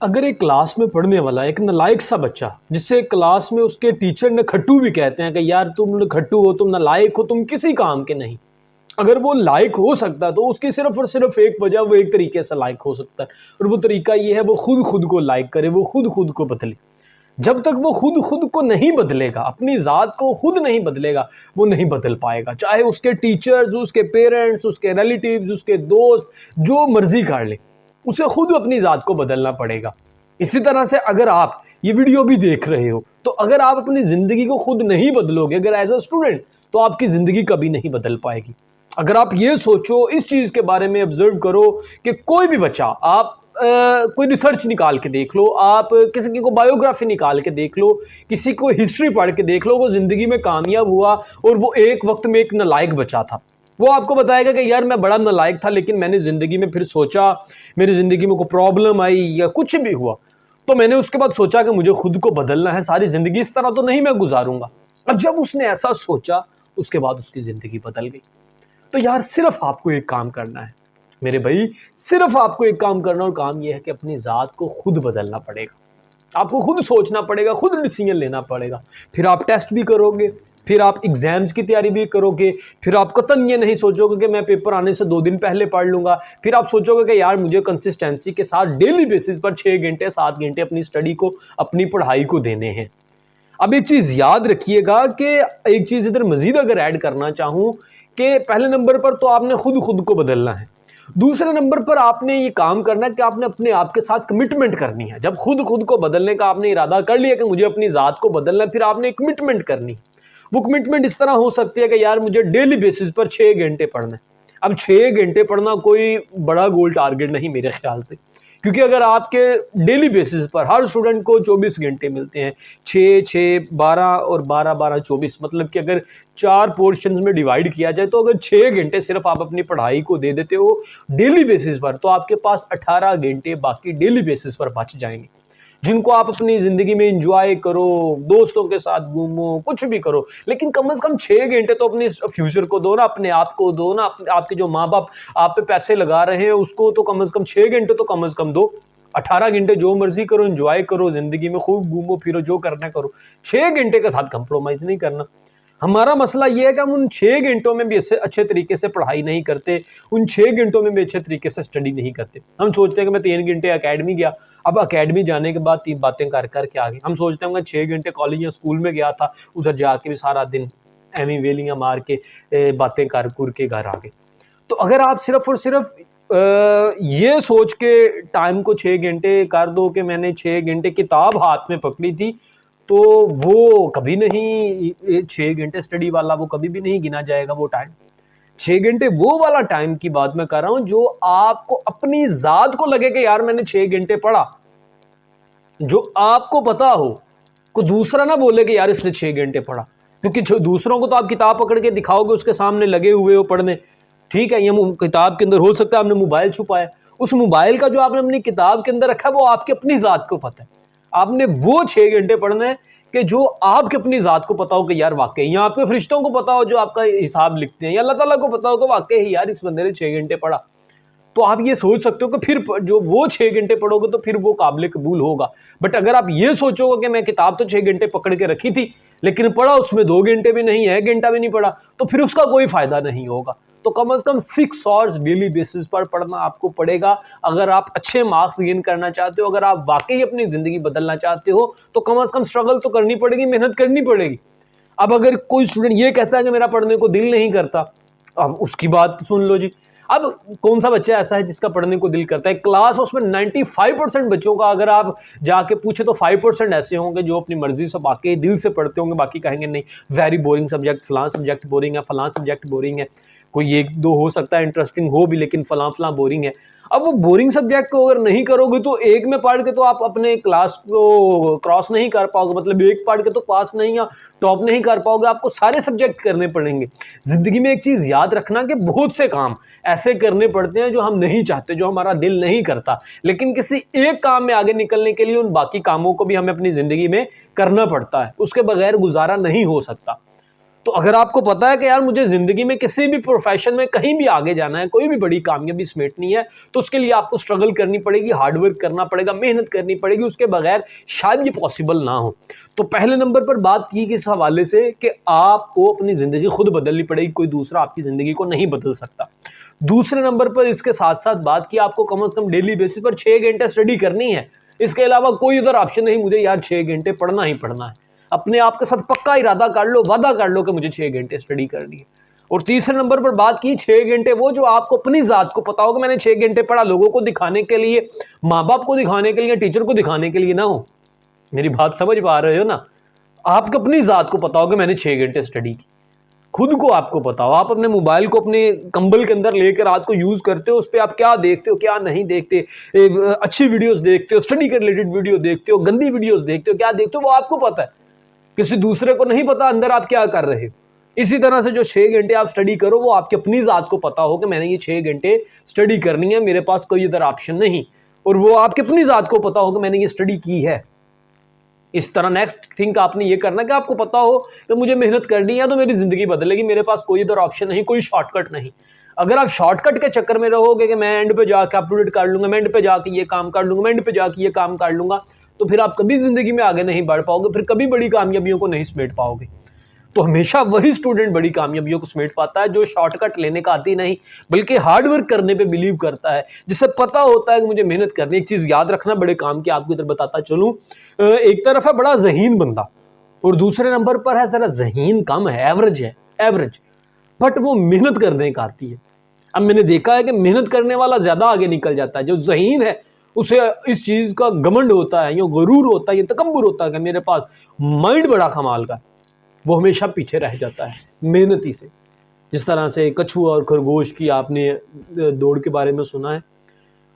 अगर एक क्लास में पढ़ने वाला एक नालायक सा बच्चा, जिससे क्लास में उसके टीचर ने खट्टू भी कहते हैं कि यार तुम खट्टू हो, तुम नालायक हो, तुम किसी काम के नहीं, अगर वो लायक हो सकता तो उसकी सिर्फ और सिर्फ एक वजह, वो एक तरीके से लायक हो सकता है, और वो तरीका ये है वो खुद को लायक करे, वो खुद को बदले। जब तक वो खुद को नहीं बदलेगा, अपनी ज़ात को खुद नहीं बदलेगा, वो नहीं बदल पाएगा। चाहे उसके टीचर्स, उसके पेरेंट्स, उसके रिलेटिव्स, उसके दोस्त जो मर्जी कर ले, उसे खुद अपनी ज़ात को बदलना पड़ेगा। इसी तरह से अगर आप ये वीडियो भी देख रहे हो, तो अगर आप अपनी ज़िंदगी को खुद नहीं बदलोगे, अगर एज अ स्टूडेंट, तो आपकी ज़िंदगी कभी नहीं बदल पाएगी। अगर आप ये सोचो, इस चीज़ के बारे में ऑब्जर्व करो कि कोई भी बच्चा, आप कोई रिसर्च निकाल के देख लो, आप किसी को बायोग्राफी निकाल के देख लो, किसी को हिस्ट्री पढ़ के देख लो, वो ज़िंदगी में कामयाब हुआ और वो एक वक्त में एक नालायक बचा था। वो आपको बताएगा कि यार मैं बड़ा नालायक था, लेकिन मैंने ज़िंदगी में फिर सोचा, मेरी ज़िंदगी में कोई प्रॉब्लम आई या कुछ भी हुआ, तो मैंने उसके बाद सोचा कि मुझे खुद को बदलना है, सारी ज़िंदगी इस तरह तो नहीं मैं गुजारूंगा। अब जब उसने ऐसा सोचा, उसके बाद उसकी ज़िंदगी बदल गई। तो यार सिर्फ आपको एक काम करना है मेरे भाई, सिर्फ आपको एक काम करना, और काम यह है कि अपनी ज़ात को खुद बदलना पड़ेगा। आपको खुद सोचना पड़ेगा, खुद डिसीजन लेना पड़ेगा। फिर आप टेस्ट भी करोगे, फिर आप एग्जाम्स की तैयारी भी करोगे, फिर आप कतन ये नहीं सोचोगे कि मैं पेपर आने से 2 दिन पहले पढ़ लूँगा। फिर आप सोचोगे कि यार मुझे कंसिस्टेंसी के साथ डेली बेसिस पर 6 घंटे 7 घंटे अपनी स्टडी को, अपनी पढ़ाई को देने हैं। अब एक चीज़ याद रखिएगा कि एक चीज़ इधर मज़ीद अगर ऐड करना चाहूँ कि पहले नंबर पर तो आपने खुद को बदलना है। दूसरे नंबर पर आपने ये काम करना है कि आपने अपने आप के साथ कमिटमेंट करनी है। जब खुद को बदलने का आपने इरादा कर लिया कि मुझे अपनी ज़ात को बदलना है, फिर आपने कमिटमेंट करनी। वो कमिटमेंट इस तरह हो सकती है कि यार मुझे डेली बेसिस पर 6 घंटे पढ़ना है। अब 6 घंटे पढ़ना कोई बड़ा गोल टारगेट नहीं मेरे ख्याल से, क्योंकि अगर आपके डेली बेसिस पर हर स्टूडेंट को 24 घंटे मिलते हैं, 6, 12 और 12, 24, मतलब कि अगर 4 पोर्शंस में डिवाइड किया जाए, तो अगर 6 घंटे सिर्फ आप अपनी पढ़ाई को दे देते हो डेली बेसिस पर, तो आपके पास 18 घंटे बाकी डेली बेसिस पर बच जाएंगे, जिनको आप अपनी ज़िंदगी में इंजॉय करो, दोस्तों के साथ घूमो, कुछ भी करो, लेकिन कम से कम 6 घंटे तो अपने फ्यूचर को दो ना, अपने आप को दो ना, आपके जो माँ बाप आप पे पैसे लगा रहे हैं उसको तो कम से कम 6 घंटे तो कम से कम दो। 18 घंटे जो मर्जी करो, इंजॉय करो, ज़िंदगी में खूब घूमो फिरो, जो करना करो, 6 घंटे के साथ कंप्रोमाइज़ नहीं करना। हमारा मसला ये है कि हम उन 6 घंटों में भी अच्छे तरीके से पढ़ाई नहीं करते, उन 6 घंटों में भी अच्छे तरीके से स्टडी नहीं करते। हम सोचते हैं कि मैं 3 घंटे अकेडमी गया, अब अकेडमी जाने के बाद 3 बातें कर के आ गए। हम सोचते हैं मैं 6 घंटे कॉलेज या स्कूल में गया था, उधर जाके भी सारा दिन एमी वेलियाँ मार के बातें कर के घर आ गए। तो अगर आप सिर्फ और सिर्फ ये सोच के टाइम को 6 घंटे कर दो कि मैंने 6 घंटे किताब हाथ में पकड़ी थी, तो वो कभी नहीं, 6 घंटे स्टडी वाला वो कभी भी नहीं गिना जाएगा वो टाइम। 6 घंटे वो वाला टाइम की बात मैं कर रहा हूं जो आपको अपनी ज़ात को लगे कि यार मैंने 6 घंटे पढ़ा, जो आपको पता हो, को दूसरा ना बोले कि यार इसने 6 घंटे पढ़ा, क्योंकि दूसरों को तो आप किताब पकड़ के दिखाओगे, उसके सामने लगे हुए हो पढ़ने, ठीक है, ये किताब के अंदर हो सकता है आपने मोबाइल छुपाया, उस मोबाइल का जो आपने अपनी किताब के अंदर रखा है वो आपकी अपनी ज़ात को पता है। आपने वो 6 घंटे पढ़ना है कि जो आपकी अपनी ज़ात को पता हो कि यार वाकई, या आपके फरिश्तों को पता हो जो आपका हिसाब लिखते हैं, या अल्लाह ताला को पता हो कि वाकई यार इस बंदे ने 6 घंटे पढ़ा, तो आप ये सोच सकते हो कि फिर जो वो 6 घंटे पढ़ोगे तो फिर वो काबिल कबूल होगा। बट अगर आप ये सोचोगे कि मैं किताब तो 6 घंटे पकड़ के रखी थी, लेकिन पढ़ा उसमें 2 घंटे भी नहीं, 1 घंटा भी नहीं पढ़ा, तो फिर उसका कोई फ़ायदा नहीं होगा। तो कम से कम 6 आवर्स डेली बेसिस पर पढ़ना आपको पड़ेगा अगर आप अच्छे मार्क्स गेन करना चाहते हो, अगर आप वाकई अपनी ज़िंदगी बदलना चाहते हो, तो कम से कम स्ट्रगल तो करनी पड़ेगी, मेहनत करनी पड़ेगी। अब अगर कोई स्टूडेंट ये कहता है कि मेरा पढ़ने को दिल नहीं करता, अब उसकी बात सुन लो जी। अब कौन सा बच्चा ऐसा है जिसका पढ़ने को दिल करता है? क्लास उसमें 95% बच्चों का अगर आप जाके पूछे तो 5% ऐसे होंगे जो अपनी मर्जी से वाकई दिल से पढ़ते होंगे, बाकी कहेंगे नहीं वेरी बोरिंग सब्जेक्ट, फलां सब्जेक्ट बोरिंग है, फलां सब्जेक्ट बोरिंग है। कोई 1-2 हो सकता है इंटरेस्टिंग हो भी, लेकिन फलां बोरिंग है। अब वो बोरिंग सब्जेक्ट को अगर नहीं करोगे तो एक में पढ़ के तो आप अपने क्लास को क्रॉस नहीं कर पाओगे, मतलब एक पढ़ के तो पास नहीं या टॉप नहीं कर पाओगे, आपको सारे सब्जेक्ट करने पड़ेंगे। ज़िंदगी में एक चीज़ याद रखना कि बहुत से काम ऐसे करने पड़ते हैं जो हम नहीं चाहते, जो हमारा दिल नहीं करता, लेकिन किसी एक काम में आगे निकलने के लिए उन बाकी कामों को भी हमें अपनी ज़िंदगी में करना पड़ता है, उसके बगैर गुजारा नहीं हो सकता। तो अगर आपको पता है कि यार मुझे ज़िंदगी में किसी भी प्रोफेशन में कहीं भी आगे जाना है, कोई भी बड़ी कामयाबी समेटनी है, तो उसके लिए आपको स्ट्रगल करनी पड़ेगी, हार्डवर्क करना पड़ेगा, मेहनत करनी पड़ेगी, उसके बगैर शायद ये पॉसिबल ना हो। तो पहले नंबर पर बात की किस हवाले से कि आपको अपनी ज़िंदगी खुद बदलनी पड़ेगी, कोई दूसरा आपकी ज़िंदगी को नहीं बदल सकता। दूसरे नंबर पर इसके साथ साथ बात की आपको कम से कम डेली बेसिस पर 6 घंटे स्टडी करनी है। इसके अलावा कोई अदर ऑप्शन नहीं, मुझे यार 6 घंटे पढ़ना ही पढ़ना है। अपने आप के साथ पक्का इरादा कर लो, वादा कर लो कि मुझे 6 घंटे स्टडी करनी है। और तीसरे नंबर पर बात की 6 घंटे वो जो आपको अपनी ज़ात को पता हो कि मैंने 6 घंटे पढ़ा, लोगों को दिखाने के लिए, माँ बाप को दिखाने के लिए, टीचर को दिखाने के लिए ना हो। मेरी बात समझ पा रहे हो ना? आपको अपनी ज़ात को पता हो कि मैंने 6 घंटे स्टडी की, खुद को आपको पता हो। आप अपने मोबाइल को अपने कंबल के अंदर लेकर रात को यूज़ करते हो, उस पर आप क्या देखते हो क्या नहीं देखते, अच्छी वीडियोस देखते हो, स्टडी के रिलेटेड वीडियो देखते हो, गंदी वीडियोस देखते हो, क्या देखते हो वो आपको पता है, किसी दूसरे को नहीं पता अंदर आप क्या कर रहे हो। इसी तरह से जो 6 घंटे आप स्टडी करो वो आपकी अपनी ज़ात को पता हो कि मैंने ये 6 घंटे स्टडी करनी है, मेरे पास कोई इधर ऑप्शन नहीं। और वो आपकी अपनी ज़ात को पता हो कि मैंने ये स्टडी की है। इस तरह नेक्स्ट थिंक आपने ये करना कि आपको पता हो कि मुझे मेहनत करनी है तो मेरी ज़िंदगी बदलेगी, मेरे पास कोई इधर ऑप्शन नहीं, कोई शॉर्टकट नहीं। अगर आप शॉर्टकट के चक्कर में रहोगे कि मैं एंड पे जाके अपडेट कर लूँगा, मैं एंड पे जाके ये काम कर लूँगा, मैं एंड पे जाके ये काम कर लूँगा, तो फिर आप कभी ज़िंदगी में आगे नहीं बढ़ पाओगे, फिर कभी बड़ी कामयाबियों को नहीं समेट पाओगे। तो हमेशा वही स्टूडेंट बड़ी कामयाबियों को समेट पाता है जो शॉर्टकट लेने का आती नहीं, बल्कि हार्डवर्क करने पे बिलीव करता है, जिसे पता होता है कि मुझे मेहनत करनी। एक चीज़ याद रखना बड़े काम की, आपको इधर बताता चलूँ, एक तरफ है बड़ा ज़हीन बंदा और दूसरे नंबर पर है ज़रा ज़हीन कम है, एवरेज, बट वो मेहनत करने का आती है। अब मैंने देखा है कि मेहनत करने वाला ज़्यादा आगे निकल जाता है, जो ज़हीन है उसे इस चीज़ का घमंड होता है, ये गुरूर होता है, ये तकब्बुर होता है कि मेरे पास माइंड बड़ा कमाल का, वो हमेशा पीछे रह जाता है मेहनती से। जिस तरह से कछुआ और खरगोश की आपने दौड़ के बारे में सुना है,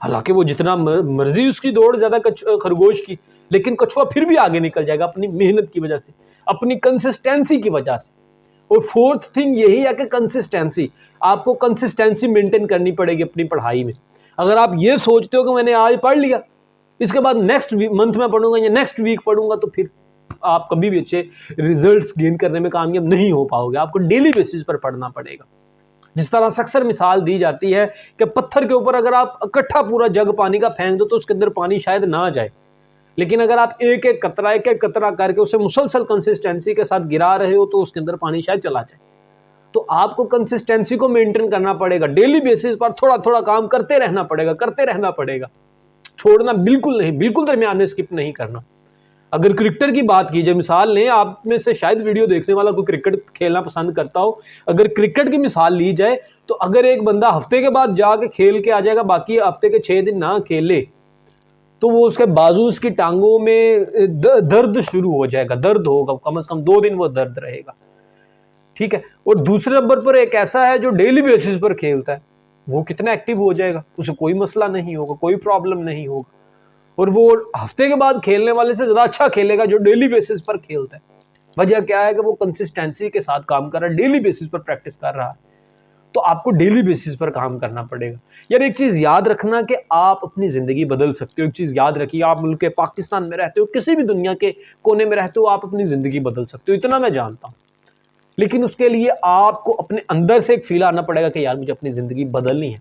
हालांकि वो जितना मर्जी उसकी दौड़ ज़्यादा खरगोश की, लेकिन कछुआ फिर भी आगे निकल जाएगा अपनी मेहनत की वजह से, अपनी कंसिस्टेंसी की वजह से। और फोर्थ थिंग यही है कि कंसिस्टेंसी, आपको कंसिस्टेंसी मेंटेन करनी पड़ेगी अपनी पढ़ाई में। अगर आप ये सोचते हो कि मैंने आज पढ़ लिया, इसके बाद नेक्स्ट मंथ में पढ़ूंगा या नेक्स्ट वीक पढ़ूंगा, तो फिर आप कभी भी अच्छे रिजल्ट्स गेन करने में कामयाब नहीं हो पाओगे। आपको डेली बेसिस पर पढ़ना पड़ेगा। जिस तरह से अक्सर मिसाल दी जाती है कि पत्थर के ऊपर अगर आप इकट्ठा पूरा जग पानी का फेंक दो तो उसके अंदर पानी शायद ना जाए, लेकिन अगर आप एक एक कतरा करके उसे मुसलसल कंसिस्टेंसी के साथ गिरा रहे हो तो उसके अंदर पानी शायद चला जाए। तो आपको कंसिस्टेंसी को मेंटेन करना पड़ेगा, डेली बेसिस पर थोड़ा थोड़ा काम करते रहना पड़ेगा, छोड़ना बिल्कुल नहीं, बिल्कुल दरमियान में स्किप नहीं करना। अगर क्रिकेटर की बात की जाए, मिसाल लें, आप में से शायद वीडियो देखने वाला कोई क्रिकेट खेलना पसंद करता हो, अगर क्रिकेट की मिसाल ली जाए तो अगर एक बंदा हफ्ते के बाद जाके खेल के आ जाएगा, बाकी हफ्ते के 6 दिन ना खेले, तो वो उसके बाजू, उसकी टांगों में दर्द शुरू हो जाएगा, दर्द होगा, कम से कम 2 दिन वो दर्द रहेगा। ठीक है। और दूसरे नंबर पर एक ऐसा है जो डेली बेसिस पर खेलता है, वो कितना एक्टिव हो जाएगा, उसे कोई मसला नहीं होगा, कोई प्रॉब्लम नहीं होगा, और वो हफ्ते के बाद खेलने वाले से ज़्यादा अच्छा खेलेगा जो डेली बेसिस पर खेलता है। वजह क्या है कि वो कंसिस्टेंसी के साथ काम कर रहा है, डेली बेसिस पर प्रैक्टिस कर रहा है। तो आपको डेली बेसिस पर काम करना पड़ेगा। यार एक चीज़ याद रखना कि आप अपनी ज़िंदगी बदल सकते हो। एक चीज़ याद रखिए, आप मुल्क पाकिस्तान में रहते हो, किसी भी दुनिया के कोने में रहते हो, आप अपनी ज़िंदगी बदल सकते हो, इतना मैं जानता हूँ। लेकिन उसके लिए आपको अपने अंदर से एक फील आना पड़ेगा कि यार मुझे अपनी ज़िंदगी बदलनी है।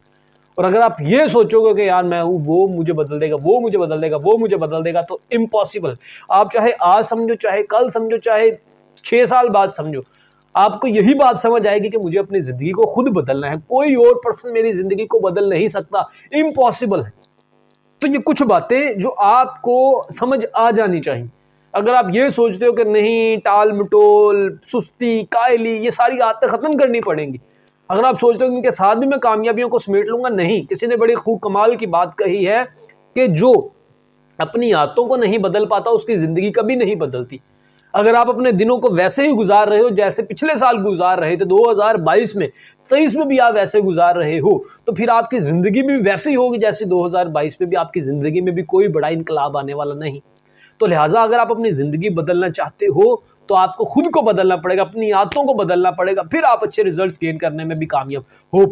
और अगर आप ये सोचोगे कि यार मैं हूँ, वो मुझे बदल देगा, वो मुझे बदल देगा, वो मुझे बदल देगा, तो इम्पॉसिबल। आप चाहे आज समझो, चाहे कल समझो, चाहे 6 साल बाद समझो, आपको यही बात समझ आएगी कि मुझे अपनी ज़िंदगी को खुद बदलना है, कोई और पर्सन मेरी ज़िंदगी को बदल नहीं सकता, इम्पॉसिबल है। तो ये कुछ बातें जो आपको समझ आ जानी चाहिए। अगर आप ये सोचते हो कि नहीं, टाल मटोल, सुस्ती, कायली, ये सारी आदतें ख़त्म करनी पड़ेंगी, अगर आप सोचते हो कि इनके साथ भी मैं कामयाबियों को समेट लूँगा, नहीं। किसी ने बड़ी खूब कमाल की बात कही है कि जो अपनी आदतों को नहीं बदल पाता उसकी ज़िंदगी कभी नहीं बदलती। अगर आप अपने दिनों को वैसे ही गुजार रहे हो जैसे पिछले साल गुजार रहे थे, 2022 में, 23 में भी आप वैसे गुजार रहे हो, तो फिर आपकी ज़िंदगी भी वैसे ही होगी जैसे 2022 में भी। आपकी ज़िंदगी में भी कोई बड़ा इनकलाब आने वाला नहीं। तो लिहाजा अगर आप अपनी ज़िंदगी बदलना चाहते हो तो आपको खुद को बदलना पड़ेगा, अपनी आदतों को बदलना पड़ेगा, फिर आप अच्छे रिजल्ट्स गेन करने में भी कामयाब हो पाओ।